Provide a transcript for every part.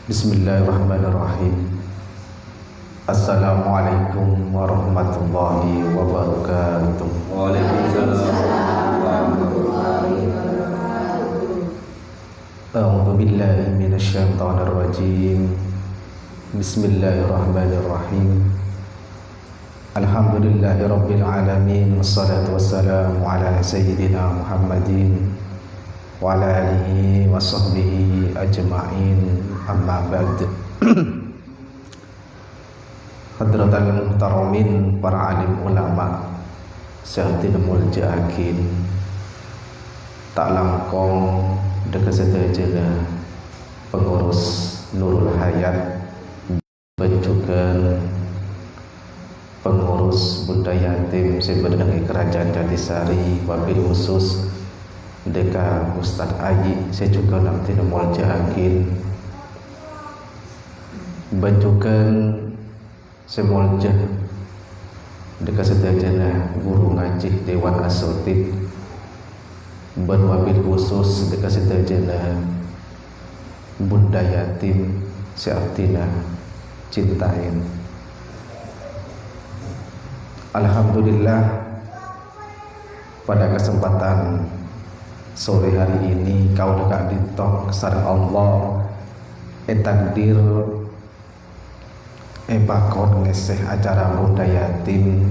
Bismillahirrahmanirrahim. Assalamualaikum warahmatullahi wabarakatuh. Waalaikumsalam warahmatullahi wabarakatuh. A'udzu billahi minasyaitonir rajim. Bismillahirrahmanirrahim. Alhamdulillahirabbil alamin wassalatu wassalamu ala sayyidina Muhammadin wa ala alihi wa sahbihi ajma'in. Amma ba'd. Hadratal muhtaramin, para alim ulama Syahidil Muljakin, tak langkong dekat sedajana pengurus Nurul Hayat, juga pengurus budaya yatim sebenarnya Kerajaan Jatisari, wabil khusus Deka Ustadz Ayi, saya juga nanti Muljakin bentukan semolja dekat sedajana guru ngaji Dewan Asotib, berwabil khusus dekat sedajana bunda yatim seartina cintain. Alhamdulillah, pada kesempatan sore hari ini kau dekat ditok sareng Allah takdir bakon ngeseh acara bunda yatim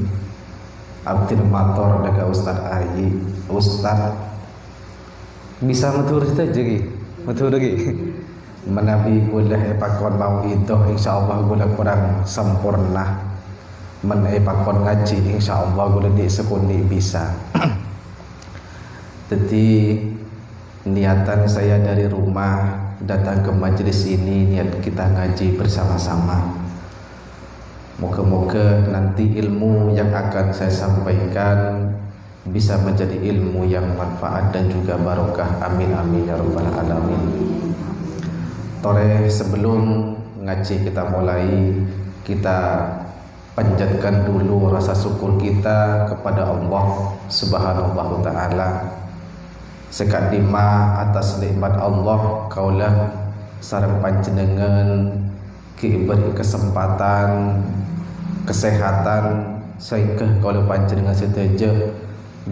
abdin mator daga Ustadz Ayi. Ustadz bisa matur saja lagi, matur lagi menabi gula bakon mau itu insyaallah gula kurang sempurna, men bakon ngaji insyaallah gula di sekundi bisa. Jadi niatan saya dari rumah datang ke majelis ini, niat kita ngaji bersama-sama. Moga-moga nanti ilmu yang akan saya sampaikan bisa menjadi ilmu yang manfaat dan juga barokah. Amin amin ya rabbal alamin. Tore sebelum ngaji kita mulai, kita panjatkan dulu rasa syukur kita kepada Allah Subhanahu wa taala. Sekadima atas nikmat Allah kaulah sareng panjenengan diberi kesempatan kesehatan sehingga kalau panjenengan sedaja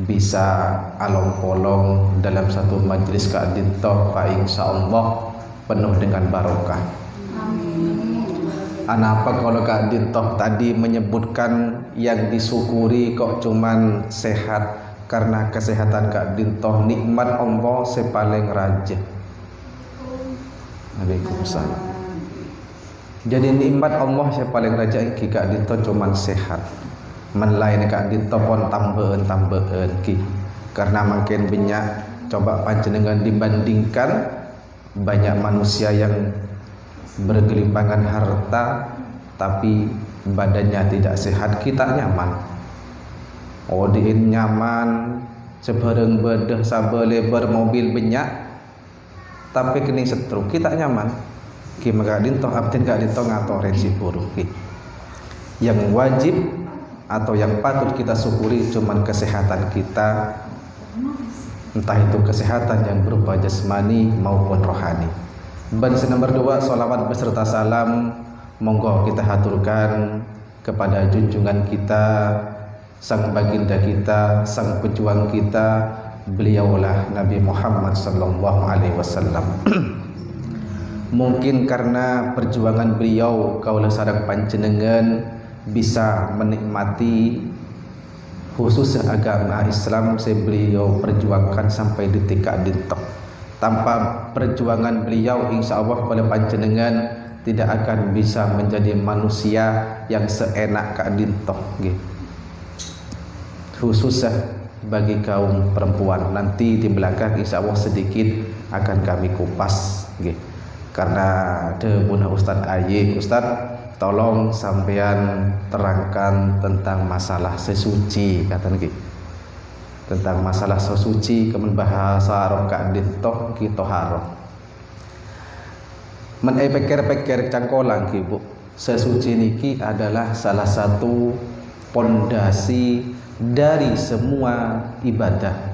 bisa along-polong dalam satu majelis keadintoh fa insyaallah penuh dengan barokah. Amin. Anapa kalau keadintoh tadi menyebutkan yang disyukuri kok cuman sehat, karena kesehatan keadintoh nikmat Allah sepaling raja. Waalaikumsalam. Jadi nikmat Allah saya paling raja ki kak dito cuman sehat. Menlain kak dito pun tambahan ki. Karena makin banyak coba panjenengan dibandingkan banyak manusia yang bergelimpangan harta tapi badannya tidak sehat, kita nyaman. Odiin nyaman, sebareng bedah sabar lebar mobil banyak tapi kening setrum, kita nyaman. Ki maka dintoh abdin gak dintoh ngatorin si buruk ki. Yang wajib atau yang patut kita syukuri cuman kesehatan kita, entah itu kesehatan yang berupa jasmani maupun rohani. Baris nomor 2, sholawat beserta salam monggo kita haturkan kepada junjungan kita, sang baginda kita, sang pejuang kita, beliaulah Nabi Muhammad sallallahu alaihi wasallam. Mungkin karena perjuangan beliau kaulah sareng panjenengan bisa menikmati khusus agama Islam beliau perjuangkan sampai detik dintok. Tanpa perjuangan beliau insyaallah kaulah panjenengan tidak akan bisa menjadi manusia yang seenak kak dintok gitu. Khususnya bagi kaum perempuan, nanti di belakang insyaallah sedikit akan kami kupas gitu. Karena debuna Ustadz Ayi, Ustadz tolong sampean terangkan tentang masalah sesuci, kata niki. Tentang masalah sesuci, kemudian bahasa roka dintoh kita haroh. Pikir-pikir cangkolang ki Bu. Sesuci niki adalah salah satu pondasi dari semua ibadah.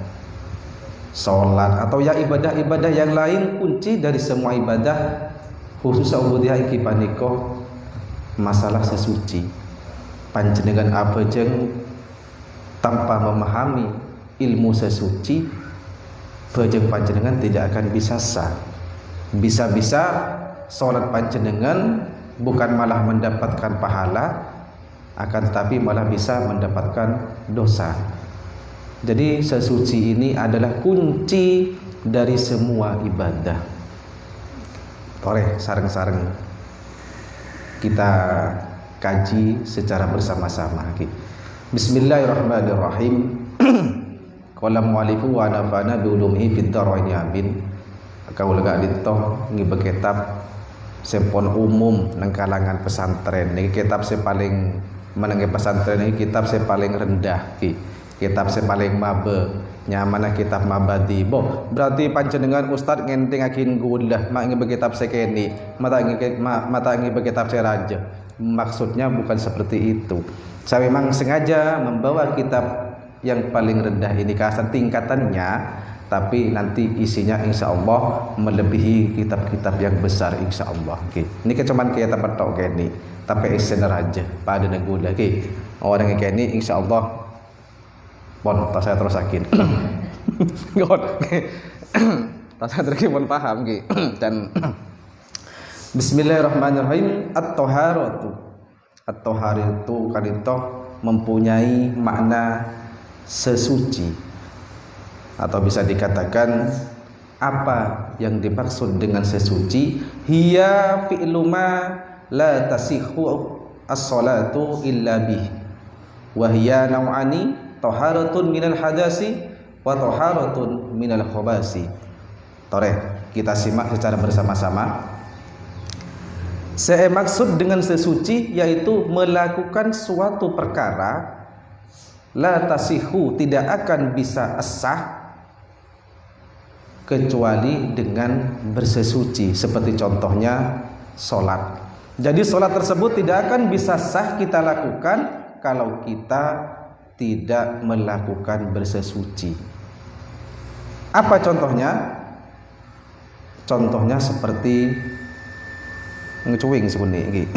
Sholat atau ya ibadah-ibadah yang lain, kunci dari semua ibadah khusus ubudiyah iki panika masalah sesuci. Panjenengan apa jeng tanpa memahami ilmu sesuci, bajeng panjenengan tidak akan bisa sah. Bisa-bisa sholat panjenengan bukan malah mendapatkan pahala, akan tetapi malah bisa mendapatkan dosa. Jadi sesuci ini adalah kunci dari semua ibadah. Oleh sareng-sareng kita kaji secara bersama-sama. Bismillahirrahmanirrahim. Qala mu'allifu wa nafa'na bi ulumihi fid dharain amin. Kau lega ditoh ngibe kitab sempon umum nang kalangan pesantren. Niki kitab saya paling menengah pesantren ini kitab saya paling rendah ki. Kitab saya paling mabe. Nyamana kitab mabadi. Boh, berarti panjenengan ustad ngenting akin gulah mak ngibe kitab sekeni. Mata ngibe kitab saya raja. Maksudnya bukan seperti itu. Saya memang sengaja membawa kitab yang paling rendah ini ke atas tingkatannya, tapi nanti isinya insya Allah melebihi kitab-kitab yang besar insya Allah. Ini cuma kita petok ini, tapi isinya raja pada negula. Orang yang ini insya Allah, pon, tak saya terus yakin. Tak saya terus pun paham dan Bismillahirrahmanirrahim. At-taharatu kalitoh mempunyai makna sesuci, atau bisa dikatakan apa yang dimaksud dengan sesuci, hiya fi'lu ma la tasihhu as-salatu illa bih, wa hiya naw'ani, taharatun minal hadasi wa taharatun minal khabasi. Tore, kita simak secara bersama-sama. Saya maksud dengan sesuci yaitu melakukan suatu perkara la tasihu, tidak akan bisa sah kecuali dengan bersesuci. Seperti contohnya sholat. Jadi sholat tersebut tidak akan bisa sah kita lakukan kalau kita tidak melakukan bersesuci. Apa contohnya? Contohnya seperti ngecuing sebenarnya.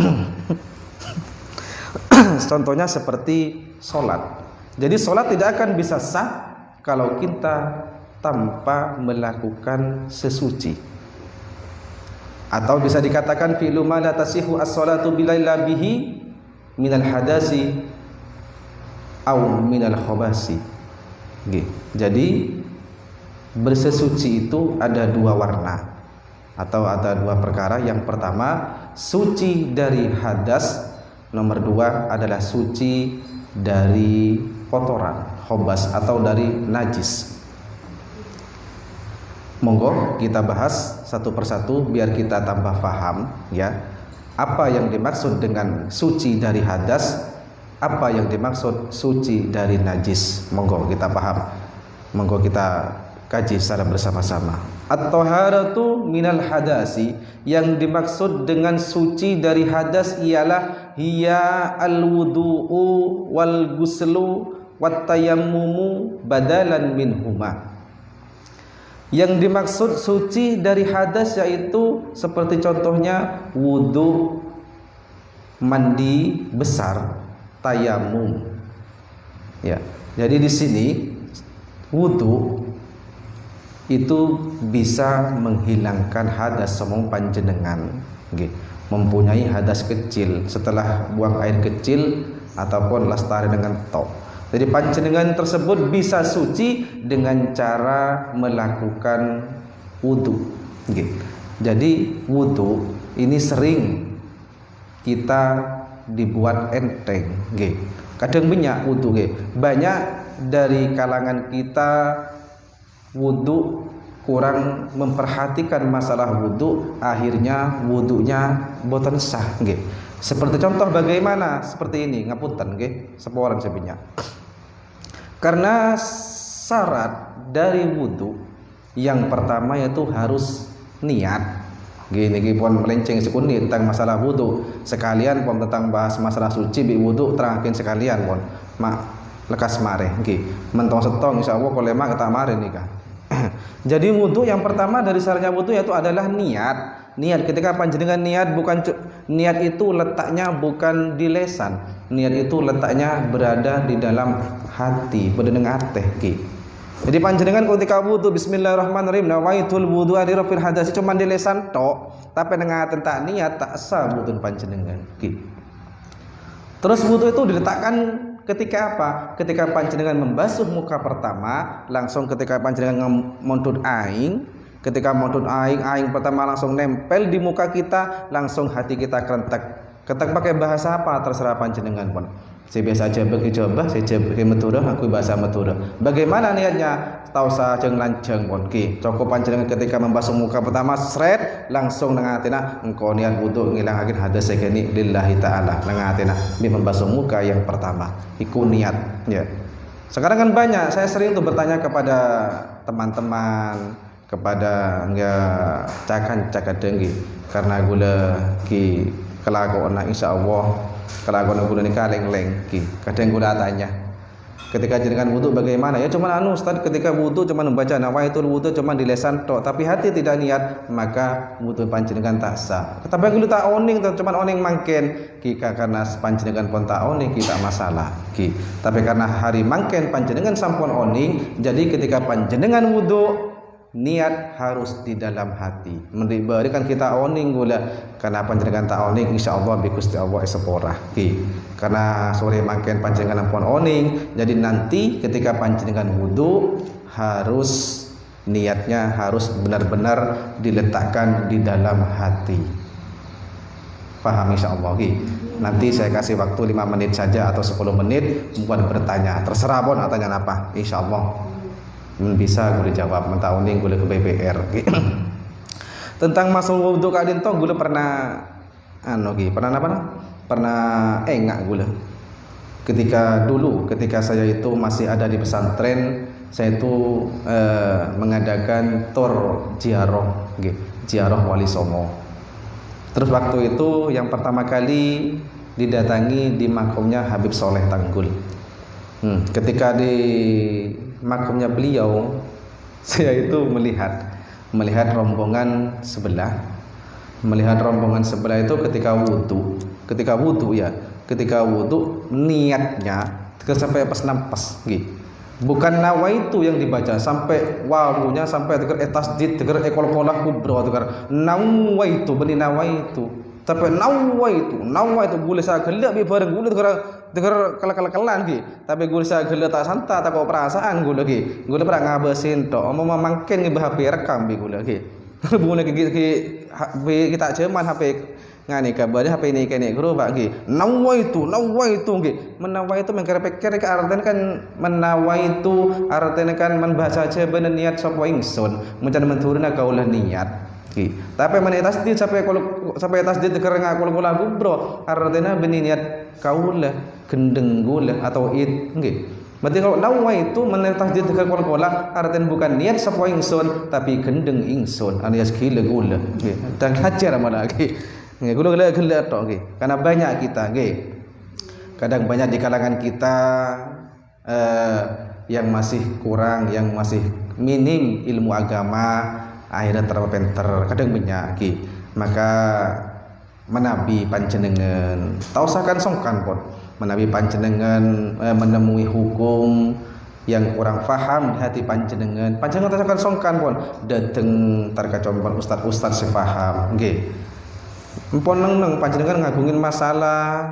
Contohnya seperti sholat. Jadi sholat tidak akan bisa sah kalau kita tanpa melakukan sesuci. Atau bisa dikatakan fi'lu ma la tasihu as-salatu bilaila bihi minal hadasi au minal khabasi. Jadi bersesuci itu ada dua warna atau ada dua perkara. Yang pertama suci dari hadas, nomor dua adalah suci dari kotoran, khobas atau dari najis. Monggo kita bahas satu persatu biar kita tambah paham ya. Apa yang dimaksud dengan suci dari hadas, apa yang dimaksud suci dari najis. Monggo kita paham. Monggo kita kaji secara bersama-sama. At-taharatu minal hadasi, yang dimaksud dengan suci dari hadas ialah hiya al-wudu'u wal guslu wat tayammumu badalan minhuma. Yang dimaksud suci dari hadas yaitu seperti contohnya wudu, mandi besar, tayamum. Ya. Jadi di sini wudu itu bisa menghilangkan hadas semong panjenengan, mempunyai hadas kecil setelah buang air kecil ataupun lestari dengan tok. Jadi panjenengan tersebut bisa suci dengan cara melakukan wudu. Jadi wudu ini sering kita dibuat enteng. Kadang banyak wudu. Banyak dari kalangan kita wudu kurang memperhatikan masalah wudu, akhirnya wudunya boten sah. Seperti contoh bagaimana? Seperti ini, ngapunten seporan sebenarnya. Karena syarat dari wudu yang pertama yaitu harus niat. Gini pun melenceng sekuni tentang masalah wudu. Sekalian pun tentang bahas masalah suci bi wudu terangkin sekalian pun. Mak lekas mare nggih. Mentong setong insyaallah kalau mak kita mare nih kan. Jadi wudu yang pertama dari syaratnya wudu yaitu adalah niat. Niat ketika panjenengan niat bukan niat itu letaknya bukan di lesan. Niat itu letaknya berada di dalam hati, berada dengan hati ki. Jadi panjenengan ketika wudu bismillahirrahmanirrahim nawaitul wudu li rafil hadasi cuma di lesan tok, tapi dengan tentang niat tak sah wudu panjenengan ki. Terus wudu itu diletakkan ketika apa? Ketika panjenengan membasuh muka pertama, langsung ketika panjenengan mondot aing, ketika mondot aing pertama langsung nempel di muka kita, langsung hati kita kerentek. Ketak pakai bahasa apa terserah panjenengan pun. Saya biasa aja bagi coba, saya bagi Madura, aku bahasa Madura. Bagaimana niatnya? Tahu saja lanjang pun ki. Cukup panjenengan ketika membasuh muka pertama, seret langsung dengan hatina engkau niat wudu ngilangakin hadas segini lillahi taala. Dengan hatina bi membasuh muka yang pertama. Iku niat ya. Sekarang kan banyak, saya sering tuh bertanya kepada teman-teman, kepada enggak cakan dengki karena gula ki kelakuan insyaallah kalau gula nikah leng-leng ki. Kadang gula tanya ketika jenengan wudu bagaimana? Ya cuma Ustaz, ketika wudu cuma membaca nawaitul wudu cuma di lesan tok, tapi hati tidak niat, maka wudu panjenengan tak sah. Tapi gula tak oning cuma oning mangken ki, karena panjenengan pun tak oning kita masalah ki. Tapi karena hari mangken panjenengan sampun oning, jadi ketika panjenengan wudu niat harus di dalam hati. Memberikan kita oning gula karena panjenengan tak oning insyaallah bi Gusti Allah sepora ki. Karena sore makin panjenengan pun oning, jadi nanti ketika panjenengan wudu harus niatnya harus benar-benar diletakkan di dalam hati. Paham insyaallah ki. Nanti saya kasih waktu 5 menit saja atau 10 menit buat bertanya. Terserah pun tanya apa insyaallah. Bisa gue jawab mentah uning gue ke BPR tentang masuk wudu kadin toh gue pernah enggak gue ketika saya itu masih ada di pesantren, saya itu mengadakan tur ziarah Wali Songo. Terus waktu itu yang pertama kali didatangi di makamnya Habib Soleh Tanggul. Ketika di makamnya beliau, saya itu melihat rombongan sebelah itu ketika wudu niatnya sampai pas nampas gitu. Bukan nawaitu yang dibaca sampai wawunya sampai tegar tasdid tegar ekol-kolak kubro tegar nawaitu beni nawaitu sampai nawaitu boleh saya gelak bi bareng boleh tegar kala-kalan ki, tapi gue saya gelak tak santa tak kau perasaan gue lagi pernah ngabesin tok mau mangken nge HP rekam bi gue lagi boleh kita cuman HP ngani kabar HP ini kene guru bagi nawaitu ki menawaitu mengkere-kere ke artinya kan menawaitu artinya kan membaca aja bener niat sapa ingsun mencari menturuna kaulah niat ki. Tapi men tasdid sampai tasdid keur ngakul lagu bro artinya benih niat kaulah gendeng gula atau id nggih. Berarti kalau nawaitu men tasdid keur kula artinya bukan niat sapa ingsun tapi gendeng ingsun alias gila gula nggih. Dan hajar malah nggih. Nggih gula tok nggih. Karena banyak kita nggih. Kadang banyak di kalangan kita yang masih kurang, yang masih minim ilmu agama, akhirnya terpenter kadang banyak ki. Maka menabi panjenengan tausakan songkan pun menabi panjenengan menemui hukum yang kurang faham di hati panjenengan tausakan songkan pun dateng terkacauan ustaz sepaham nggih. Empon neng panjenengan ngagungin masalah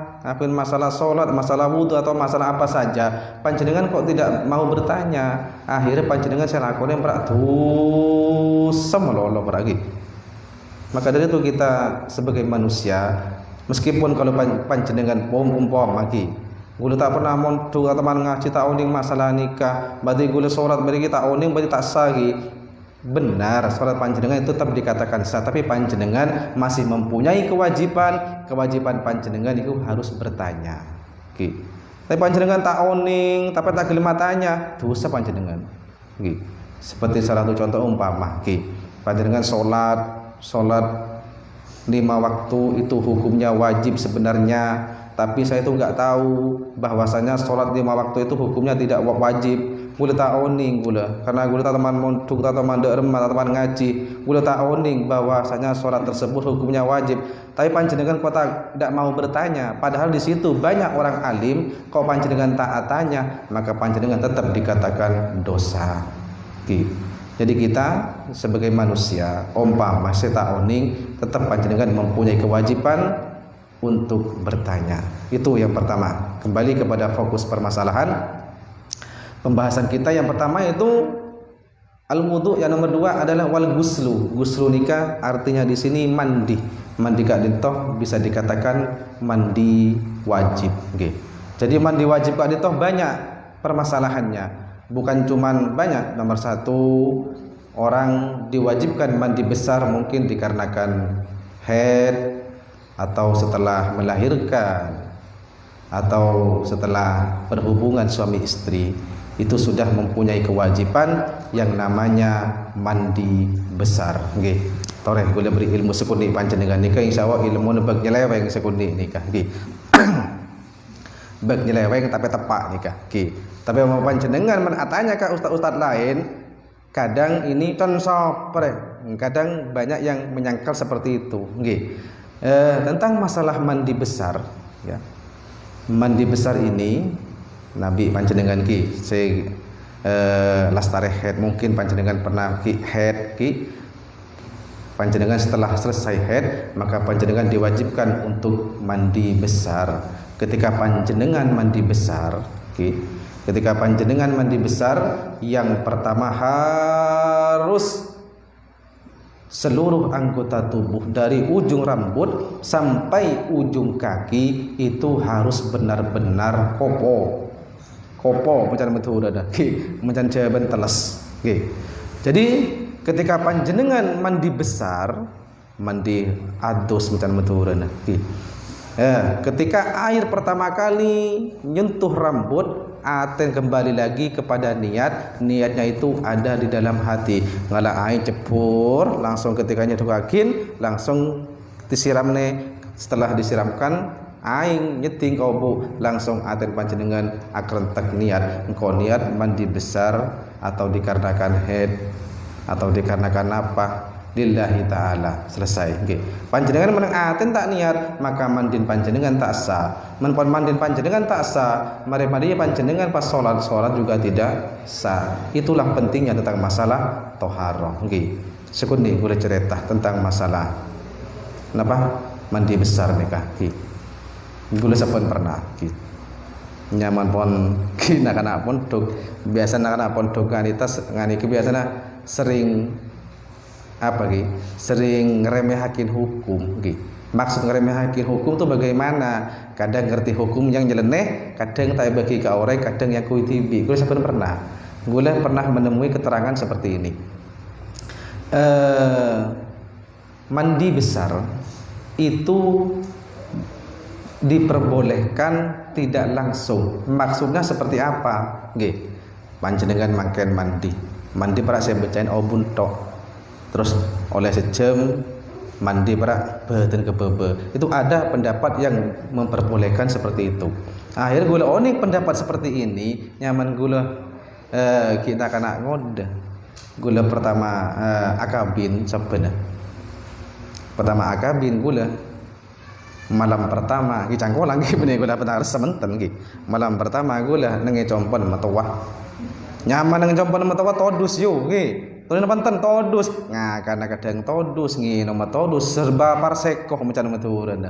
sholat, masalah wudu atau masalah apa saja, panjenengan kok tidak mau bertanya. Akhirnya panjenengan saya lakukan yang sama lolo lagi. Maka dari itu kita sebagai manusia, meskipun kalau panjenengan umpam lagi, gue tak pernah montu atau ngaji tak oning masalah nikah, berarti gue sholat berarti kita oning berarti tak sagi. Benar, sholat panjenengan itu tetap dikatakan sah, tapi panjenengan masih mempunyai kewajiban panjenengan itu harus bertanya. Oke. Tapi panjenengan tak oning, tapi tak gelem tanya, dosa panjenengan. Oke. Seperti salah satu contoh umpama, oke. Panjenengan sholat 5 waktu itu hukumnya wajib sebenarnya, tapi saya itu enggak tahu bahwasanya sholat 5 waktu itu hukumnya tidak wajib. gula tak oning gula karena gula tak teman mondok tak teman derma tak teman ngaji gula tak oning bahwasanya sholat tersebut hukumnya wajib tapi panjenengan kau tidak mau bertanya padahal di situ banyak orang alim kau panjenengan tak tanya maka panjenengan tetap dikatakan dosa. Jadi kita sebagai manusia umpama tak oning tetap panjenengan mempunyai kewajiban untuk bertanya. Itu yang pertama. Kembali kepada fokus permasalahan pembahasan kita yang pertama itu al-wudu, yang nomor dua adalah wal guslu. Guslu nikah artinya di sini mandi. Mandi kak dintoh bisa dikatakan mandi wajib. Jadi mandi wajib kak dintoh banyak permasalahannya. Bukan cuman banyak. Nomor satu, orang diwajibkan mandi besar mungkin dikarenakan haid atau setelah melahirkan atau setelah berhubungan suami istri, itu sudah mempunyai kewajiban yang namanya mandi besar. Nggih. Toreh boleh beri ilmu sekundi panjenengan nikah insyaallah ilmu nebak nyeleweng sekundi nikah. Nggih. Bag nyeleweng tapi tepak nikah. Nggih. Tapi mau panjenengan menatanya ke ustaz-ustaz lain, kadang ini kadang banyak yang menyangkal seperti itu. Nggih. Tentang masalah mandi besar, ya. Mandi besar ini Nabi panjenengan saya lastare head mungkin panjenengan pernah head panjenengan setelah selesai head maka panjenengan diwajibkan untuk mandi besar. Ketika panjenengan mandi besar, ketika panjenengan mandi besar, yang pertama harus seluruh anggota tubuh dari ujung rambut sampai ujung kaki itu harus benar-benar kopo macam betul ada macam jawaban teles. Jadi ketika panjenengan mandi besar, mandi adus macam betul ada. Ketika air pertama kali nyentuh rambut, aten kembali lagi kepada niatnya itu ada di dalam hati. Ngala air cepur langsung ketika nyentuh kaki langsung disiram setelah disiramkan air nyeting kobo langsung aten panjenengan akrentek niat engkau niat mandi besar atau dikarenakan haid atau dikarenakan apa lillahi ta'ala selesai. Panjenengan meneng aten tak niat maka mandin panjenengan tak sah. Menpon mandin panjenengan tak sah, mari panjenengan pas sholat juga tidak sah. Itulah pentingnya tentang masalah toharoh. Sekundi boleh cerita tentang masalah kenapa mandi besar nikah. Gula sapun pernah nyaman pon nak pondok biasa nak pondok kanitas ngani biasanya sering sering ngeremehakin hukum. Maksud ngeremehakin hukum itu bagaimana? Kadang ngerti hukum yang nyeleneh, kadang tak bagi ke orang, kadang yang kuitibi. Gue sampai pernah menemui keterangan seperti ini. Mandi besar itu diperbolehkan tidak langsung. Maksudnya seperti apa? Panjenengan mangken mandi para saya bacain obun tok. Terus oleh sejam mandi berak badan ke bebe. Itu ada pendapat yang memperbolehkan seperti itu. Akhir gula oni pendapat seperti ini nyaman gula kita kena ngoda. Gula pertama akabin sebenarnya. Pertama akabin gula malam pertama cangkol lagi bener gula benar sementen malam pertama gula nenge compon matawah. Nyaman nenge compon matawah todus yo Tolong panten todus, karena kadang todus nomor todus serba parsekoh macam meturan.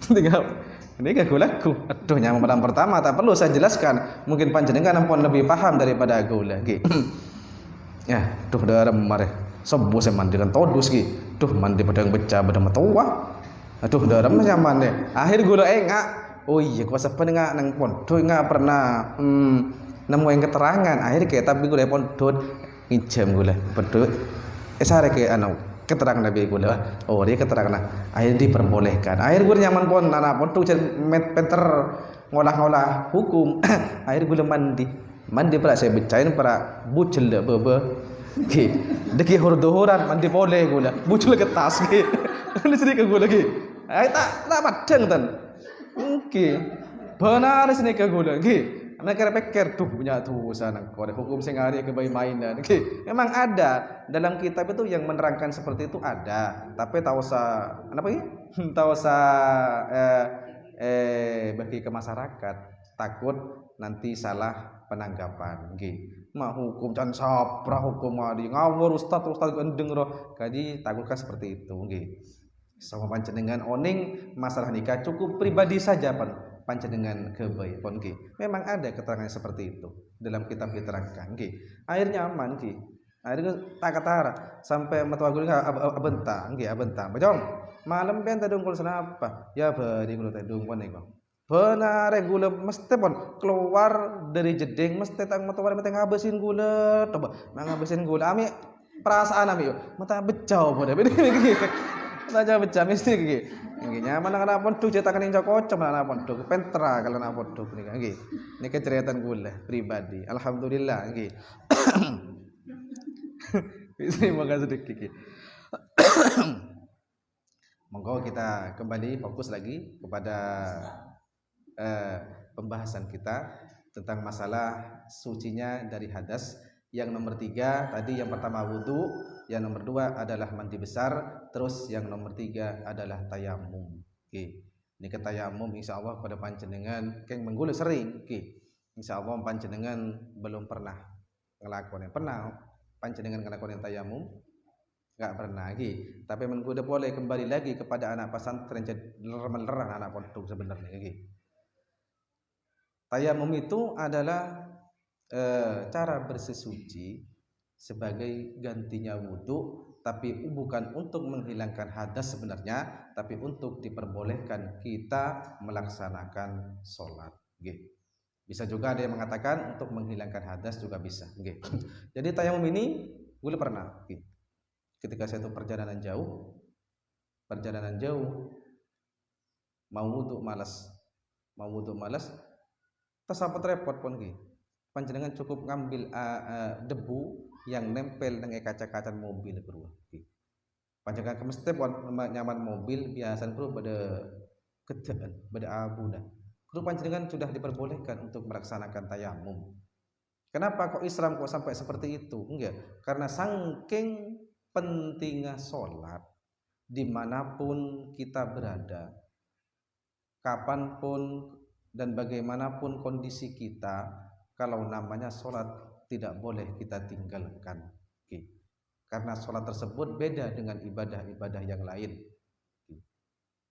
Tinggal ini lagu. Aduh nyaman malam pertama tak perlu saya jelaskan. Mungkin panjenengan ampun lebih paham daripada aku lagi. Ya, duh dalam mare. Sebu saya mandi dengan todus Duh mandi padang becah padang metuah. Aduh dalam nyaman deh. Akhir gula engak. Oh iya kuasa penengak nang pondok enggak pernah nemu yang keterangan. Akhir kayak tapi gula pondok ngijam gula beduk sare ke keterangan Nabi gula dia keterangan akhir diperbolehkan akhir gue nyaman pon nana pon tuh meter ngolah hukum akhir gula mandi pula saya becain para bucel dah bebe deki hurduhuran mandi boleh gula bucel ke tas ini sedikit gula tak padang tan benar sini ke gula Mereka pikir tuh punya dosa nang kore hukum sing hari kebayi mainan. Memang ada dalam kitab itu yang menerangkan seperti itu ada, tapi tak usah apa ya? Tak usah bagi ke masyarakat, takut nanti salah penanggapan. Mak hukum can sapra hukum adi ngawur ustaz gendeng roh. Jadi takutkan seperti itu. Sama panjenengan oning masalah nikah cukup pribadi saja panjenengan kebaik pun memang ada keterangan seperti itu dalam kitab diterangkan akhirnya aman akhirnya tak katara sampai metua guru abenta abenta bajong malam ben tadung kul senapa ya bari kul tadung pon iku benar gula mesti pon keluar dari jeding mesti tang metua mesti ngabesin gula coba ngabesin gula ami perasaan ami mata becau pada saja becah mesti gigi. Nggih nyaman anak pondok cetakan yang cocok anak pondok pentra kalau anak pondok nih nggih. Niki ceritaan kula pribadi. Alhamdulillah nggih. Terima kasih sedikit. Monggo kita kembali fokus lagi kepada pembahasan kita tentang masalah sucinya dari hadas. Yang nomor 3 tadi yang pertama wudu, yang nomor 2 adalah mandi besar, terus yang nomor 3 adalah tayamum. Ini ke tayamum insyaallah pada panjenengan keng menggula sering. Insyaallah panjenengan belum pernah ngelakuin. Pernah panjenengan ngelakuin tayamum? Enggak pernah tapi menggula boleh kembali lagi kepada anak pesantren lerang anak pondok sebenarnya Tayamum itu adalah cara bersesuci sebagai gantinya wudhu, tapi bukan untuk menghilangkan hadas sebenarnya, tapi untuk diperbolehkan kita melaksanakan sholat. Bisa juga ada yang mengatakan untuk menghilangkan hadas juga bisa. Jadi tayamum ini gue pernah ketika saya itu perjalanan jauh mau wudhu malas tersampet repot pun panjenengan cukup ngambil debu yang nempel dengan kaca-kaca mobil bro. Panjenengan mesti nyaman mobil biasa bro pada kedaan, pada abu dah. Bro panjenengan sudah diperbolehkan untuk melaksanakan tayamum. Kenapa kok Islam kok sampai seperti itu? Enggak, karena saking pentingnya sholat dimanapun kita berada, kapanpun dan bagaimanapun kondisi kita. Kalau namanya sholat tidak boleh kita tinggalkan karena sholat tersebut beda dengan ibadah-ibadah yang lain.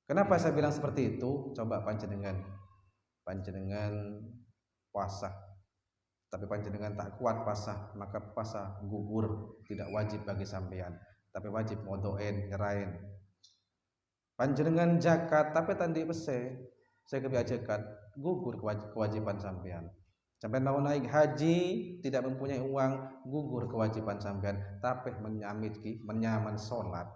Kenapa saya bilang seperti itu? Coba panjenengan puasa tapi panjenengan tak kuat puasa, maka puasa gugur, tidak wajib bagi sampean, tapi wajib ngodoen nyerain. Panjenengan zakat tapi tandi pese saya kebiajakan gugur kewajiban sampean. Sampai mau naik haji tidak mempunyai uang, gugur kewajiban sampean, tapi menyaman sholat.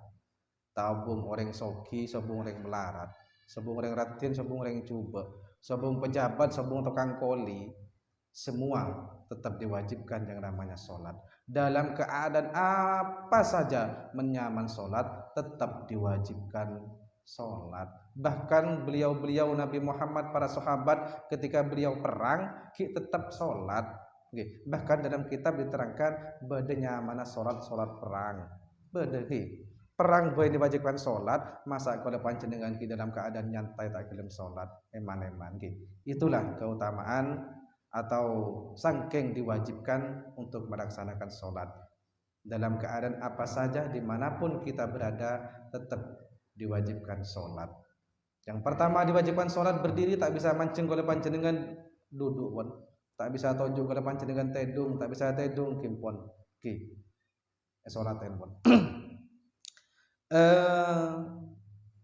Tabung orang soki, sobung orang melarat, sobung orang ratin, sobung orang coba, sobung pejabat, sobung tukang koli, semua tetap diwajibkan yang namanya sholat. Dalam keadaan apa saja menyaman sholat, tetap diwajibkan sholat. Bahkan beliau-beliau Nabi Muhammad, para sahabat ketika beliau perang tetap sholat. Bahkan dalam kitab diterangkan bedanya mana sholat perang. Perang boleh diwajibkan sholat, masa kalau panjenengan dalam keadaan nyantai tak gelem sholat, eman-eman. Itulah keutamaan atau saking diwajibkan untuk melaksanakan sholat. Dalam keadaan apa saja dimanapun kita berada tetap diwajibkan sholat. Yang pertama diwajibkan sholat berdiri, tak bisa mancing oleh panjenengan duduk pun, tak bisa tonjok oleh panjenengan tedung, tak bisa tedung kimpon sholat pun.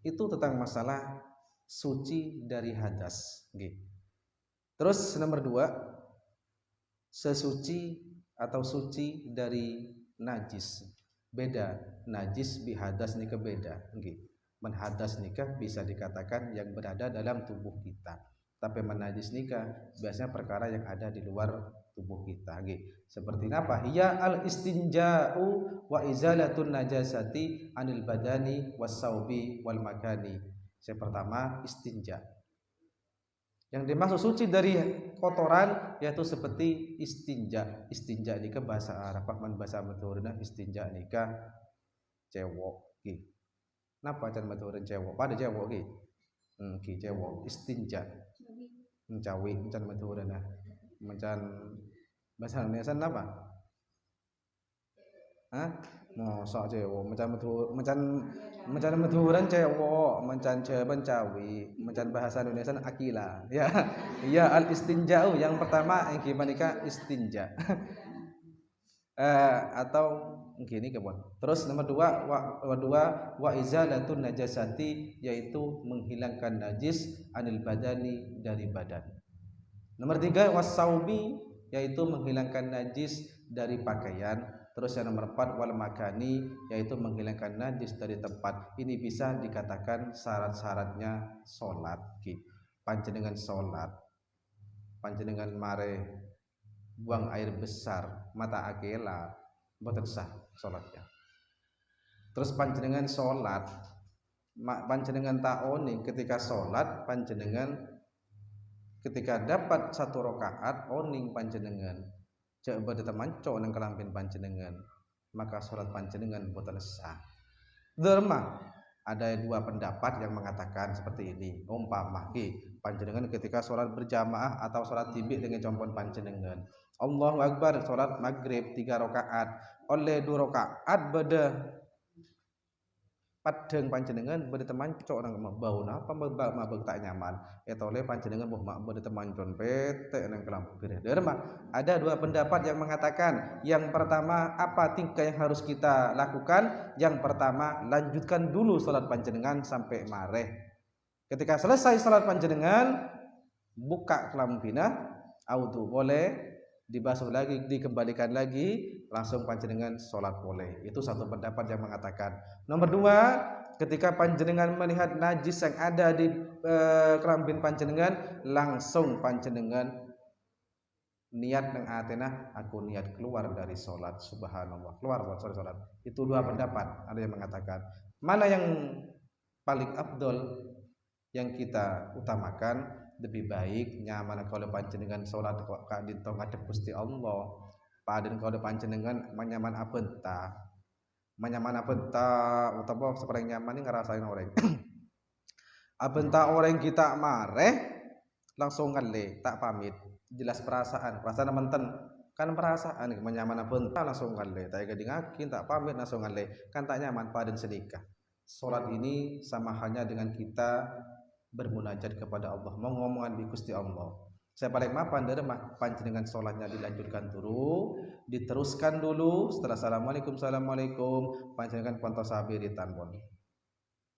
Itu tentang masalah suci dari hadas. Terus nomor 2, sesuci atau suci dari najis. Beda, najis bihadas nikah beda. Menhadas nikah bisa dikatakan yang berada dalam tubuh kita, tapi menajis nikah biasanya perkara yang ada di luar tubuh kita. Seperti apa? Ya al istinja'u wa izalatun najasati anil badani was saubi wal makani. Yang pertama istinja. Yang dimaksud suci dari kotoran yaitu seperti istinja. Istinja nikah bahasa Arab, man bahasa maturna istinja nikah cewok ki. Napa can maturan cewok? Pada cewok ki. Ki cewok istinja. Mencawi can maturna. Mencan bahasa Indonesia apa? Hah? Mosok cewek mencan maturan cewek, mencan cewek cawi, mencan bahasa Indonesia akila. Ya. Ya al istinja'u yang pertama yang gimana istinja. Atau gini kebon. Terus nomor dua wa izalatun najasati yaitu menghilangkan najis anil badani dari badan. Nomor 3 wasaubi yaitu menghilangkan najis dari pakaian. Terus yang nomor 4 wal makani yaitu menghilangkan najis dari tempat. Ini bisa dikatakan syarat-syaratnya salat ki. Panjenengan salat, panjenengan mare buang air besar mata akela boten sah salatnya. Terus panjenengan salat, panjenengan taoni ketika salat panjenengan ketika dapat 1 rakaat oning panjenengan cek bade temanco nang kelampin panjenengan maka salat panjenengan boten sah. Derma ada 2 pendapat yang mengatakan seperti ini. Umpama ki panjenengan ketika salat berjamaah atau salat tibik dengan compon panjenengan Allahu Akbar salat maghrib 3 rakaat oleh 2 rakaat bade padeng panjenengan bade temanco nang bau napa mabeg tak nyaman eta oleh panjenengan bade temancon pete nang kelampu bireh. Derma ada 2 pendapat yang mengatakan yang pertama apa tingkah yang harus kita lakukan? Yang pertama lanjutkan dulu salat panjenengan sampai mareh. Ketika selesai salat panjenengan buka kelampina audu boleh dibasuh lagi, dikembalikan lagi, langsung panjenengan salat boleh. Itu satu pendapat yang mengatakan. Nomor 2, ketika panjenengan melihat najis yang ada di kelambin panjenengan, langsung panjenengan niat nang atena aku niat keluar dari salat. Subhanallah, keluar dari salat. Itu 2 pendapat, ada yang mengatakan. Mana yang paling afdol yang kita utamakan? Lebih baik nyaman kalau panjenengan salat kok kadito ngadep Gusti Allah. Paden kalau panjenengan menyaman apenta. Menyaman apenta utawa seperti nyaman ini ngerasain orang. Apenta orang kita mareh langsung ngale tak pamit. Jelas perasaan menten kan perasaan menyaman apenta langsung ngale. Tak gadingakin tak pamit langsung ngale. Kan tak nyaman paden sedikah. Salat ini sama halnya dengan kita bermunajat kepada Allah, mau ngomongan di Gusti Allah. Saya paling mapan dari panjenengan salatnya dilanjutkan dulu, diteruskan dulu setelah assalamualaikum panjenengan pontos sabiritan pun.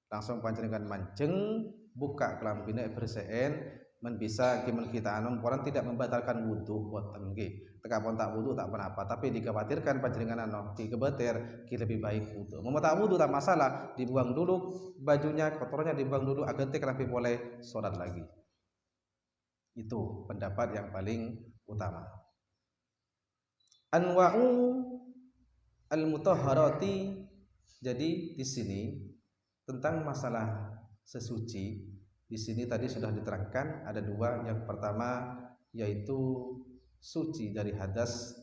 Langsung panjenengan manceng buka kelampina berseen men bisa gimana kita anu orang tidak membatalkan wudu boten nggih. Teka pun tak wudu tak apa-apa, tapi dikhawatirkan panjenengan anu ki kebeter ki lebih baik wudu. Mau tak wudu tak masalah, dibuang dulu bajunya, kotornya dibuang dulu agar lebih boleh salat lagi. Itu pendapat yang paling utama. Anwa'u al-mutahharati. Jadi di sini tentang masalah sesuci. Di sini tadi sudah diterangkan ada 2. Yang pertama yaitu suci dari hadas.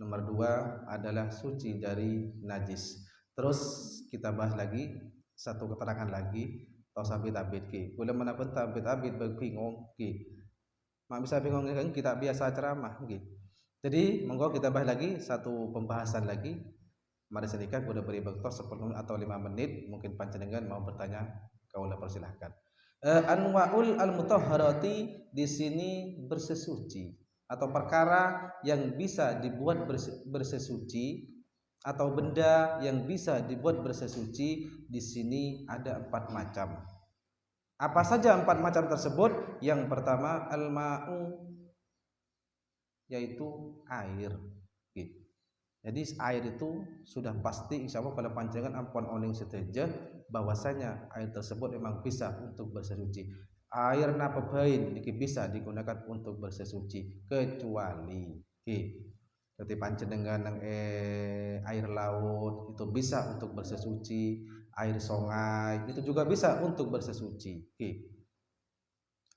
Nomor 2 adalah suci dari najis. Terus kita bahas lagi satu keterangan lagi. Tau sabit-abit ki. Boleh menapun sabit-abit bingung ki. Mak bisa bingung kan kita biasa ceramah ki. Jadi monggo kita bahas lagi satu pembahasan lagi. Mari sedikit udah beri waktu 10 atau 5 menit. Mungkin panjenengan mau bertanya, kaulah persilahkan. Anwa'ul al-mutahharati di sini bersesuci atau perkara yang bisa dibuat bersesuci atau benda yang bisa dibuat bersesuci di sini ada 4 macam. Apa saja 4 macam tersebut? Yang pertama al-ma'u yaitu air. Jadi air itu sudah pasti insya Allah kalau panjangan ampun oning seteja bahwasanya air tersebut memang bisa untuk bersesuci. Air napa bain ini bisa digunakan untuk bersesuci kecuali seperti panjenengan air laut itu bisa untuk bersesuci, air sungai itu juga bisa untuk bersesuci.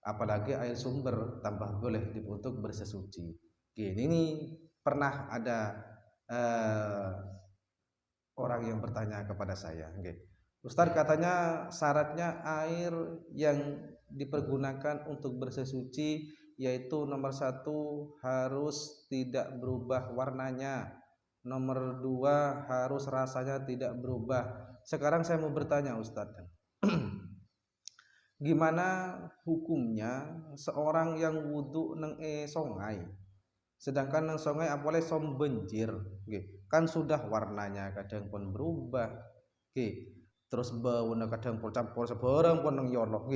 apalagi air sumber tambah boleh untuk bersesuci. Ini pernah ada orang yang bertanya kepada saya, Ustaz, katanya syaratnya air yang dipergunakan untuk bersesuci yaitu nomor 1 harus tidak berubah warnanya, nomor 2 harus rasanya tidak berubah. Sekarang saya mau bertanya Ustadz, gimana hukumnya seorang yang wudhu neng songai, sedangkan neng songai apalagi som banjir, kan sudah warnanya kadang pun berubah, terus bau kadang pun campur sebarang pun neng yolok,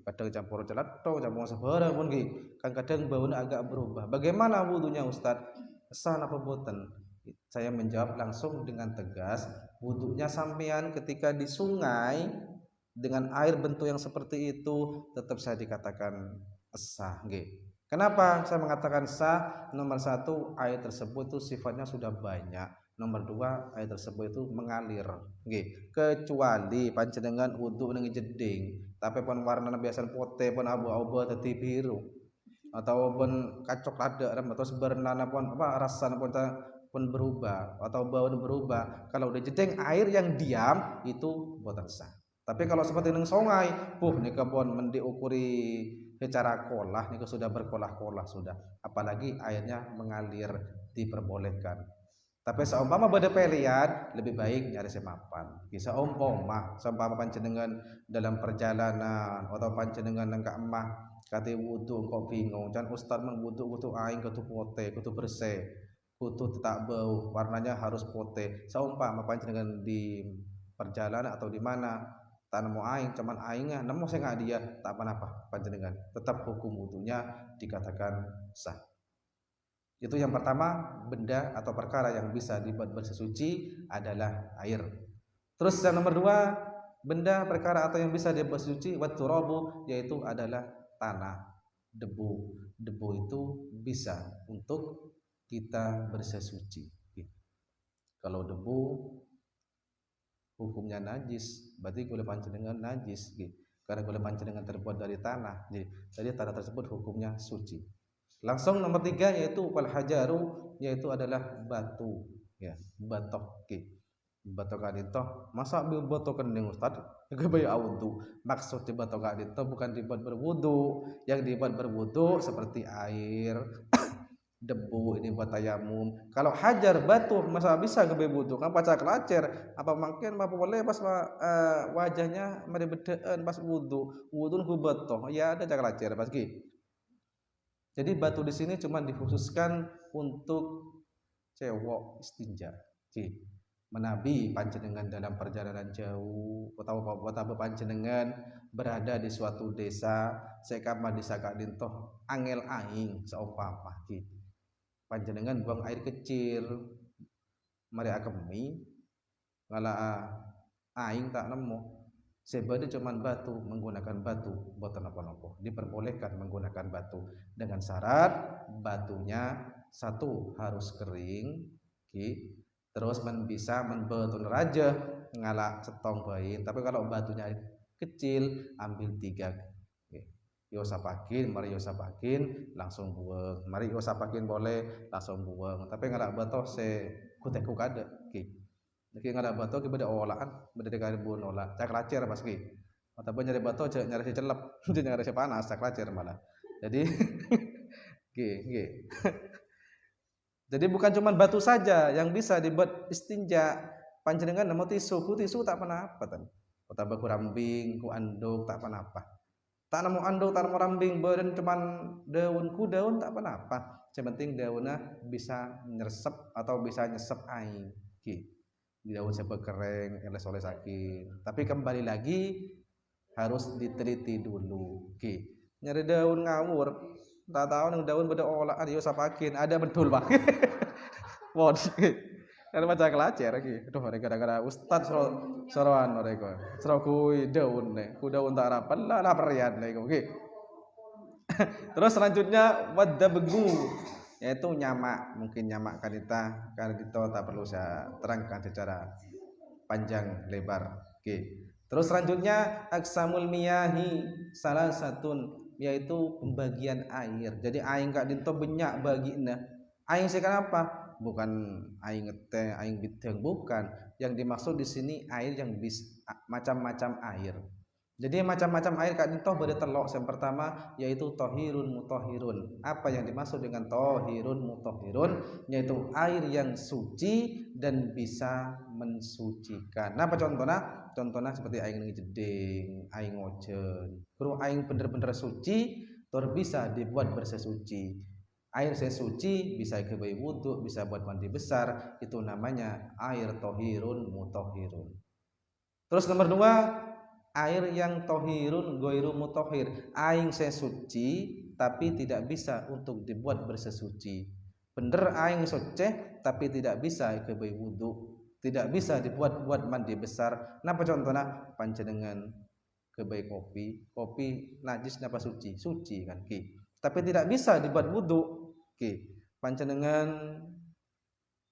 kadang campur celato, campur sebarang pun, kan kadang bau agak berubah. Bagaimana wudhunya Ustadz? Sah apa boten? Saya menjawab langsung dengan tegas, wudhunya sampean ketika di sungai dengan air bentuk yang seperti itu tetap saya dikatakan sah. Kenapa saya mengatakan sah? Nomor 1, air tersebut itu sifatnya sudah banyak. Nomor 2, air tersebut itu mengalir. Kecuali panjenengan wudhu dengan jeding, tapi pun warna biasa putih pun abu-abu atau biru atau pun kacok lada atau sebenarnya pun rasa pun berubah atau bau berubah. Kalau udah jeding air yang diam itu buatan sah. Tapi kalau seperti neng songai, nih kebon mendiukuri secara kolah, nih sudah berkolah-kolah sudah. Apalagi airnya mengalir diperbolehkan. Tapi seumpama beda pilihan, lebih baik nyari semapan. Bisa seumpama panjenengan dalam perjalanan atau panjenengan nengka emah kate wudhu kok bingung, dan ustaz mengwudhu aing kudu putih, kudu bersih, kudu tak bau, warnanya harus putih. Seumpama panjenengan di perjalanan atau di mana tak nemu aing, cuman aingnya nemu saya nggak dia, tak apa-apa panjenengan tetap hukum wudhunya dikatakan sah. Itu yang pertama, benda atau perkara yang bisa dibuat bersesuci adalah air. Terus yang nomor 2, benda perkara atau yang bisa dibuat bersesuci watturabu, yaitu adalah tanah, debu. Debu itu bisa untuk kita bersesuci. Kalau debu hukumnya najis, berarti kulit panjenengan najis, karena kulit panjenengan terbuat dari tanah, jadi tanah tersebut hukumnya suci. Langsung nomor 3 yaitu wal hajaru, yaitu adalah batu, batok, batok adito. Masa batok kening Ustaz? Gebaya wudu. Maksud di batok adito bukan dibuat berwudu, yang dibuat berwudu seperti air, debu ini buat tayamum. Kalau hajar batu masa bisa gebaya wudu? Kan pacar kelacer. Apa mungkin apa boleh pas wajahnya merebedaan pas wudu ku batok. Ya ada cak kelacer pas Jadi batu di sini cuma dikhususkan untuk cewek istinja. Menabi panjenengan dalam perjalanan jauh, atau panjenengan berada di suatu desa, sekama desa kak dintoh angel aing seumpama panjenengan buang air kecil, mari akemi ngala aing tak nemu. Sebab cuman batu, menggunakan batu buatan apa-apa. Diperbolehkan menggunakan batu dengan syarat batunya 1 harus kering, terus bisa menbetul raja ngalak setong bain. Tapi kalau batunya kecil, ambil 3. Yosapakin, mari yosapakin, langsung buang. Mari yosapakin boleh, langsung buang. Tapi ngalak batu se kuteku kada, Jadi nggak ada batu kita olahan, beda dengan bun olah, cak lacer pas Atau nyari batu, nyari si celep, nyari si panas, cak lacer malah. Jadi, jadi bukan cuma batu saja yang bisa dibuat istinja. Panjenengan nemu tisu tak pernah apa tan. Atau baku rambing, ku anduk tak pernah apa. Tak nemu anduk, tak nemu rambing, badan cuman daun tak pernah apa. Yang penting daunnya bisa nyeresep atau bisa nyesep air. Daun siapa kering, oleh sakit. Tapi kembali lagi harus diteliti dulu. Nyari daun ngawur, tak tahu nih daun beda olah adios sapakin, ada betul pak. Wah, kan macam kelacer lagi. Aduh, gara-gara ustad soroan mereka, serokui daun nih, ku daun tak rapan lah laparian nih, Terus selanjutnya wadabgu, yaitu nyamak. Mungkin nyamak kanita tak perlu saya terangkan secara panjang lebar. Terus selanjutnya aksamul miyahi salah satun, yaitu pembagian air. Jadi aing kak dinto banyak bagina. Aing sekarang apa? Bukan aing ngeteh, aing biteng, bukan. Yang dimaksud di sini air yang macam-macam air. Jadi macam-macam air kak dinto bade telok. Yang pertama yaitu tohirun mutohirun. Apa yang dimaksud dengan tohirun mutohirun? Yaitu air yang suci dan bisa mensucikan. Nah, apa contohnya? Contohnya seperti aing jeding, aing ngojen. Kalau aing bener-bener suci, bisa dibuat bersesuci. Air sesuci bisa kebayi wudhu, bisa buat mandi besar. Itu namanya air tohirun mutohirun. Terus nomor 2, air yang tohirun goiru mutohir. Aing sesuci tapi tidak bisa untuk dibuat bersesuci. Bener aing suci tapi tidak bisa kebayi wudhu, tidak bisa dibuat buat mandi besar. Napa contohnya? Panjenengan kebayi kopi najis napa suci? Suci kan ki. Tapi tidak bisa dibuat wudhu ki. Panjenengan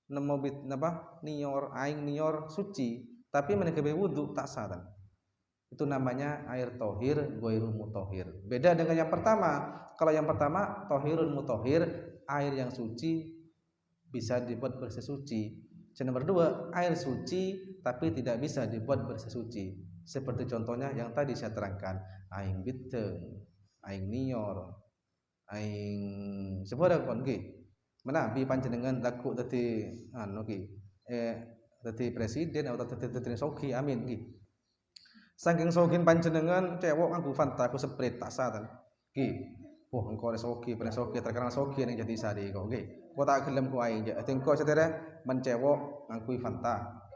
nemu bit napa nior aing nior suci tapi mana kebayi wudhu tak sah. Itu namanya air tohir goiru mutohir. Beda dengan yang pertama. Kalau yang pertama tohirun mutohir, air yang suci bisa dibuat bersesuci. Yang nomor 2, air suci tapi tidak bisa dibuat bersesuci. Seperti contohnya yang tadi saya terangkan, aing biteng, aing nior, aing sebuah kon ki. Menabi panjenengan takut dadi anu ki. Dadi presiden atau dadi soki amin ki. Saking sogin panjenengan cewek nganggo Fanta aku Sprite tak satan. Ki. Wah, engko soki terkenal soki ning jadi sari kok nggih. Kok tak gelem ku ae nggih. Engko setere mencewok nganggo Fanta.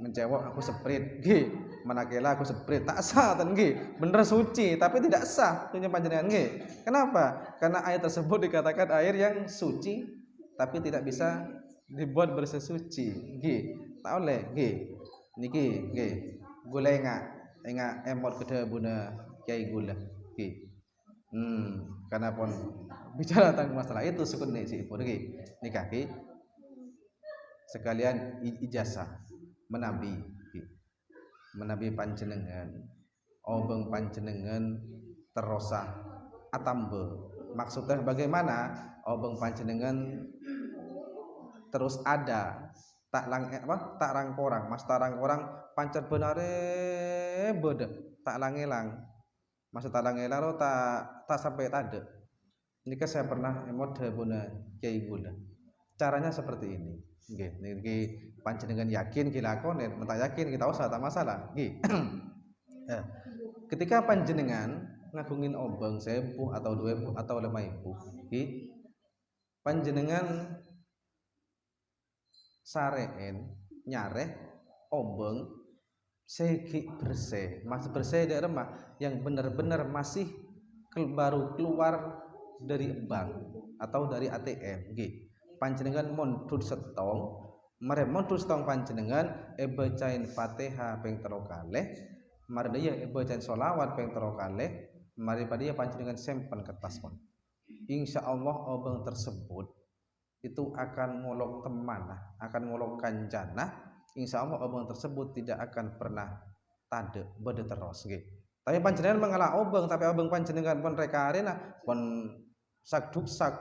Mencewok aku Sprite nggih. Manakala aku Sprite tak satan nggih. Bener suci tapi tidak sah punya panjenengan nggih. Kenapa? Karena air tersebut dikatakan air yang suci tapi tidak bisa dibuat bersesuci nggih. Tak oleh nggih. Niki nggih. Gulenga enga emot kede buna kiai gula ki. Karena pun bicara tentang masalah itu sukun nih si pun ki nikah ki sekalian ijazah menabi ki. Menabi panjenengan obeng panjenengan terosah atambe. Maksudnya bagaimana? Obeng panjenengan terus ada tak rangkorang mas tarangkorang pancer benare bede tak langelang maksud tak langelang lo tak sampai tade. Ini kan saya pernah emot buna kiai gula. Caranya seperti ini nggih panjenengan yakin kilakonen mentak yakin kita usah tak masalah nggih. Ketika panjenengan ngagungin obeng 1000 atau 2000 atau 5000 nggih panjenengan sareen nyareh obeng segi bersih, masih bersih dari remah yang benar-benar masih baru keluar dari bank atau dari ATM nggih. Panjenengan mondut setong, mare mondut setong panjenengan bacain Fatihah ping 3 kalih, mare dia bacain sholawat ping 3 kalih, mari pada panjenengan simpen kertas pun. Insyaallah obeng tersebut itu akan ngolok temanah, akan ngolok kanjana. Insyaallah obeng tersebut tidak akan pernah tade bede terus nggih. Tapi panjenengan mengalah obeng tapi obeng panjenengan pun rekarena pun sak duksak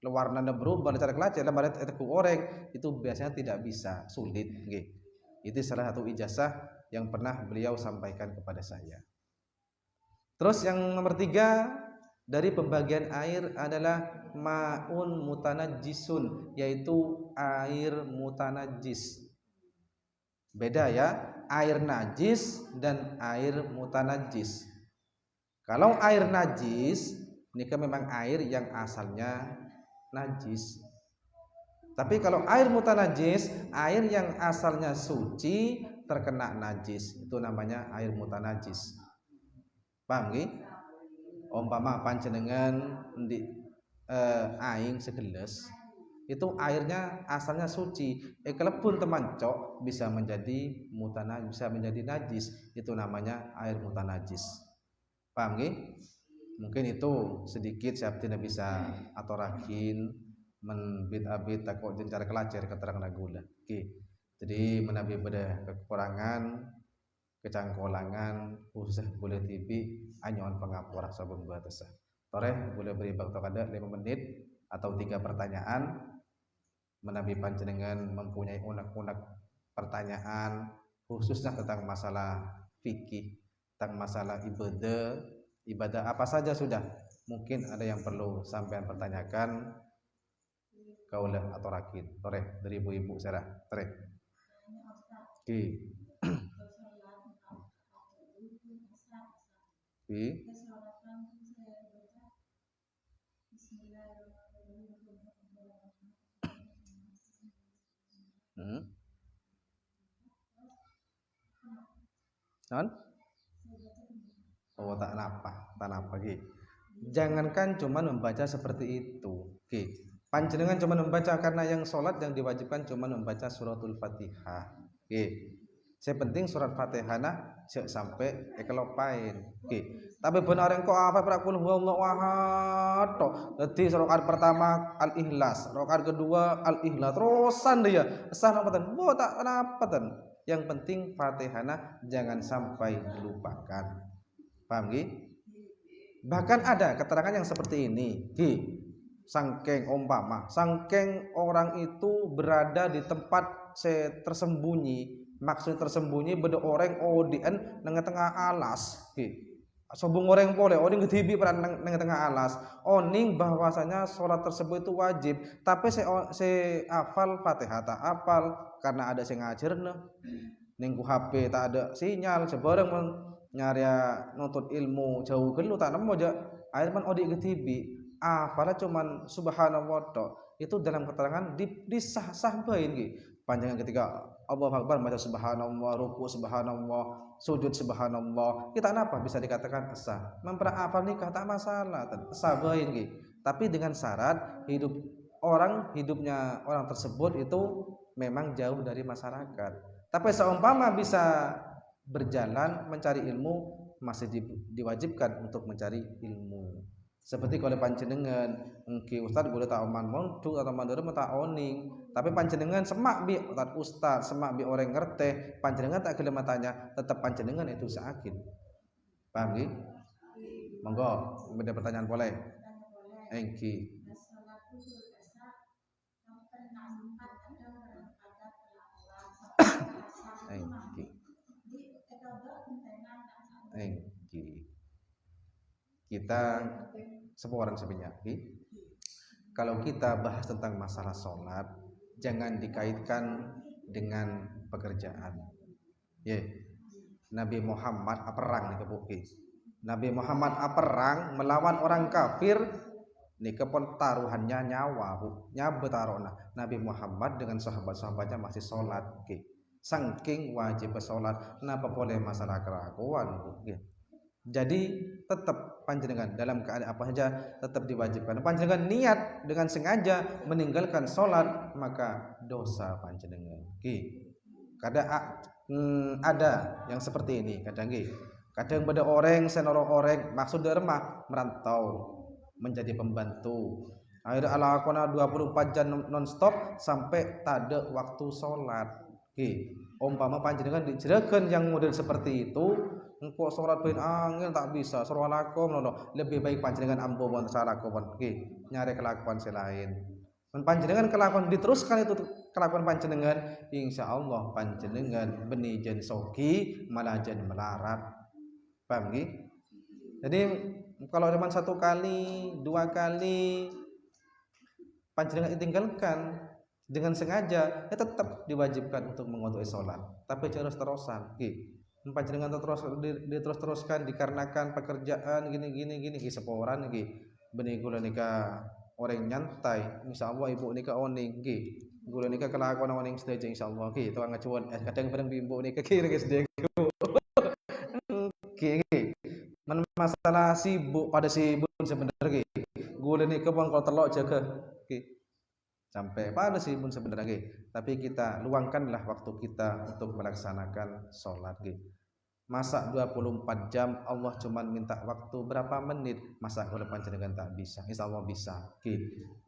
warnanya berubah cara kelajar lembar itu orek itu biasanya tidak bisa, sulit nggih. Itu salah satu ijazah yang pernah beliau sampaikan kepada saya. Terus yang nomor 3 dari pembagian air adalah ma'un mutanajjisun, yaitu air mutanajjis. Beda ya, air najis dan air mutanajjis. Kalau air najis, ini kan memang air yang asalnya najis. Tapi kalau air mutanajjis, air yang asalnya suci terkena najis, itu namanya air mutanajjis. Paham nggih? Umpama panjenengan di aing segelas itu airnya asalnya suci, kelepun teman cok bisa menjadi mutanajis, bisa menjadi najis, itu namanya air mutanajis. Paham nggih? Mungkin itu sedikit saya tidak bisa aturakin menbit abit takut jencar kelajar keterangan gula. Oke. Jadi menabi pada kekurangan kecangkolangan usah boleh tibi anyon pangapura sabun batasa. Tore boleh beri waktu kada 5 menit atau 3 pertanyaan. Menabi panjenengan mempunyai unek-unek pertanyaan khususnya tentang masalah fikih, tentang masalah ibadah apa saja sudah. Mungkin ada yang perlu sampean pertanyakan, kaulah atau rakin. Tore dari ibu-ibu serah. Tore. Ki. Ki. Non? Oh, tak napa Ki. Jangankan cuma membaca seperti itu. Ki. Panjenengan cuma membaca karena yang sholat yang diwajibkan cuma membaca suratul Fatihah. Ki. Saya penting surat Fatihah sampai kelopain. Ki. Tapi benar yang kok apa prakul huwallahu ahad toh. Jadi rakaat pertama Al-Ikhlas, rakaat kedua Al-Ikhlas, terusan dia. Sah apa tan? Bo tak kenapa tan. Yang penting Fatihah jangan sampai dilupakan. Paham Ki? Bahkan ada keterangan yang seperti ini, Ki. Sangkeng orang itu berada di tempat tersembunyi. Maksud tersembunyi beda orang odien nang tengah alas, Ki. Sobung orang boleh, oding ketibi peran nang tengah alas. Oning bahwasanya sholat tersebut itu wajib, tapi saya hafal Fatihah tak hafal karena ada yang ngajarna. Ning HP tak ada sinyal, sebareng nyari nutut ilmu jauh gelu tak nemu aja. Akhir man odik ketibi, hafal cuman subhanallah tok. Itu dalam keterangan disah-sah bain Ki. Panjangan ketika Allahu Akbar baca subhanallah, ruku subhanallah, sujud subhanallah. Kita kenapa bisa dikatakan sah? Memperhafal nikah tak masalah, sah bain Ki. Tapi dengan syarat hidupnya orang tersebut itu memang jauh dari masyarakat. Tapi seumpama bisa berjalan mencari ilmu, masih diwajibkan untuk mencari ilmu. Seperti kalau panjenengan engki ustad boleh tak oman montu atau mandor tak oning, tapi panjenengan semak bi ustad, semak bi orang ngerti, panjenengan tak gelem tanya, tetap panjenengan itu sakit. Paham Ki? Monggo, ada pertanyaan boleh. Engki. Engki. Kita semua orang sebenarnya. Kalau kita bahas tentang masalah sholat, jangan dikaitkan dengan pekerjaan. Nabi Muhammad perang nih kebuki. Nabi Muhammad perang melawan orang kafir. Nih kepon taruhannya nyawa, nyabetarona. Nabi Muhammad dengan sahabat-sahabatnya masih sholat. Saking wajib sholat, kenapa boleh masalah keraguan? Jadi tetap panjenengan dalam keadaan apa saja tetap diwajibkan. Panjenengan niat dengan sengaja meninggalkan sholat, maka dosa panjenengan. Ada yang seperti ini kadang pada orang senoro orang maksud derma merantau menjadi pembantu. Akhirnya ala 24 jam non-stop sampai tak ada waktu sholat. Umpama panjenengan dijelaskan yang model seperti itu, engkau sholat bain angin tak bisa, suruh lakom lebih baik panjenengan ambo bon sarakom nyari kelakuan selain. Panjenengan kelakuan diteruskan itu kelakuan panjenengan, insyaallah panjenengan benih jen soki malah jen melarat. Paham Ki? Jadi kalau cuma 1 kali, 2 kali panjenengan ditinggalkan dengan sengaja, ya tetap diwajibkan untuk mengutuk sholat, tapi terus-terusan. Panjenengan terus-teruskan dikarenakan pekerjaan gini seporan benih gula nikah orang nyantai, insyaallah ibu nikah oning gula nikah kelakuan oning sedaja insyaallah itu ngacuan kadang bareng ibu nikah kira sedek masalah sibuk pada sibuk sebenarnya gula nikah bang kalau terlok jaga sampai pada sih pun sebenarnya, tapi kita luangkanlah waktu kita untuk melaksanakan sholat. Masa 24 jam Allah cuma minta waktu berapa menit, masa kalau panjenengan tak bisa? Insya Allah bisa.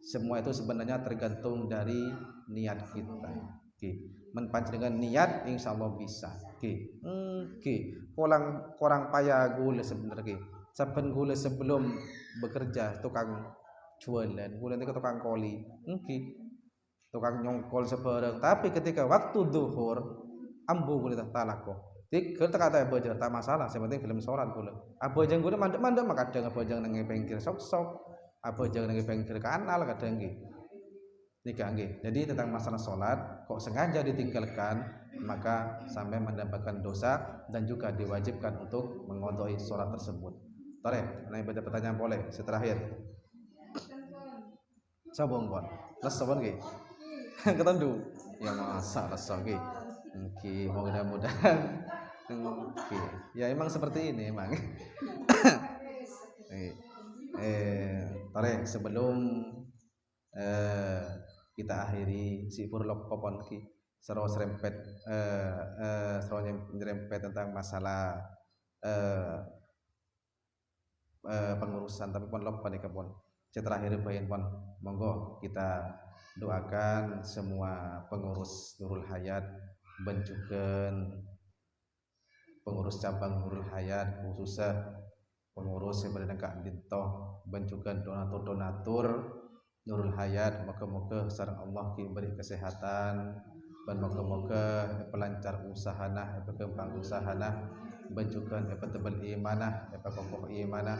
Semua itu sebenarnya tergantung dari niat kita. Panjenengan niat, insya Allah bisa. Kurang payah gula sebenarnya. saben gula sebelum bekerja tukang jualan, gula itu tukang koli, tukang nyongkol sebarang. Tapi ketika waktu duhur, ambu gula talako. Jadi kita kata aja tak masalah, sebenarnya film sholat gula. Apa aja gula mandek maka kadang apa aja nengi pengkir sok, apa aja nengi pengkir kanal kadang nikah nggih. Jadi tentang masalah sholat kok sengaja ditinggalkan maka sampai mendapatkan dosa dan juga diwajibkan untuk mengodoi sholat tersebut. Tore, nah baca pertanyaan boleh. Terakhir. Sabong pon. Leso pon nggih. Ketandu. Ya masa leso nggih. Nggih, mudah-mudahan. Nggih. Ya emang seperti ini emang. Tore sebelum kita akhiri si purlok popon ki sero serempet nyerempet tentang masalah pengurusan tapi pon lop nih pon terakhir bayin pon monggo kita doakan semua pengurus Nurul Hayat bencuken pengurus cabang Nurul Hayat khususnya pengurus yang berada Kak Dinto bencuken donatur Nurul Hayat moga-moga sareng Allah ki beri kesehatan dan moga-moga pelancar usahana berkembang usahana bencukan tebal imanah kokoh imanah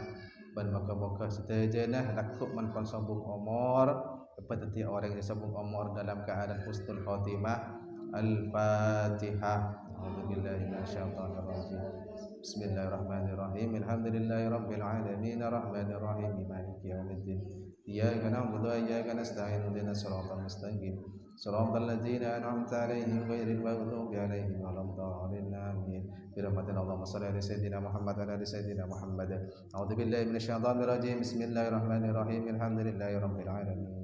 dan moga-moga sedejana lakuk manpon sombong umur seperti orang yang sombong umur dalam keadaan husnul khotimah. Al-Fatihah. A'udzubillahi minasyaitonir rajim. Bismillahirrahmanirrahim. Alhamdulillahirabbil alamin arrahmanir rahim maliki yaumiddin. Iyyaka na'budu wa iyyaka nasta'in ihdinas siratal mustaqim. Shiratal ladzina an'amta 'alaihim ghairil maghdubi 'alaihim waladdallin. Amin. Birahmatika Allahumma shalli 'ala sayyidina Muhammad wa 'ala sayyidina Muhammad. A'udzubillahi minasyaitonir rajim. Bismillahirrahmanirrahim. Alhamdulillahirabbil alamin.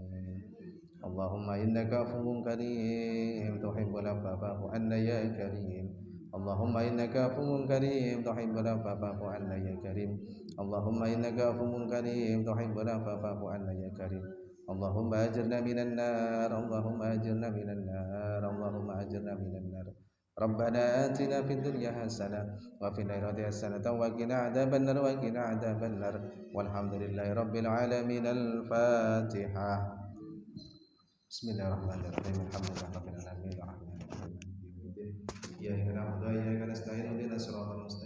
Allahumma innaka afuwwun karim tuhibbul 'afwa fa'fu 'anna ya karim. Allahumma innaka afuwwun karim tuhibbul 'afwa fa'fu 'anna ya karim. Allahumma innaka afuwwun karim tuhibbul 'afwa fa'fu 'anna ya karim. Allahumma ajirna minan nar. Allahumma ajirna minan nar. Allahumma ajirna minan nar. Rabbana atina fid dunya hasanah wa fil akhirati hasanah wa qina adzabannar wa qina adzabannar. Walhamdulillahi rabbil alamin. Al-Fatihah. Bismillahirrahmanirrahim. Alhamdulillahirabbil alamin arrahmanirrahim. Ya iyyaka na'budu wa iyyaka nasta'in ihdinas siratal mustaqim.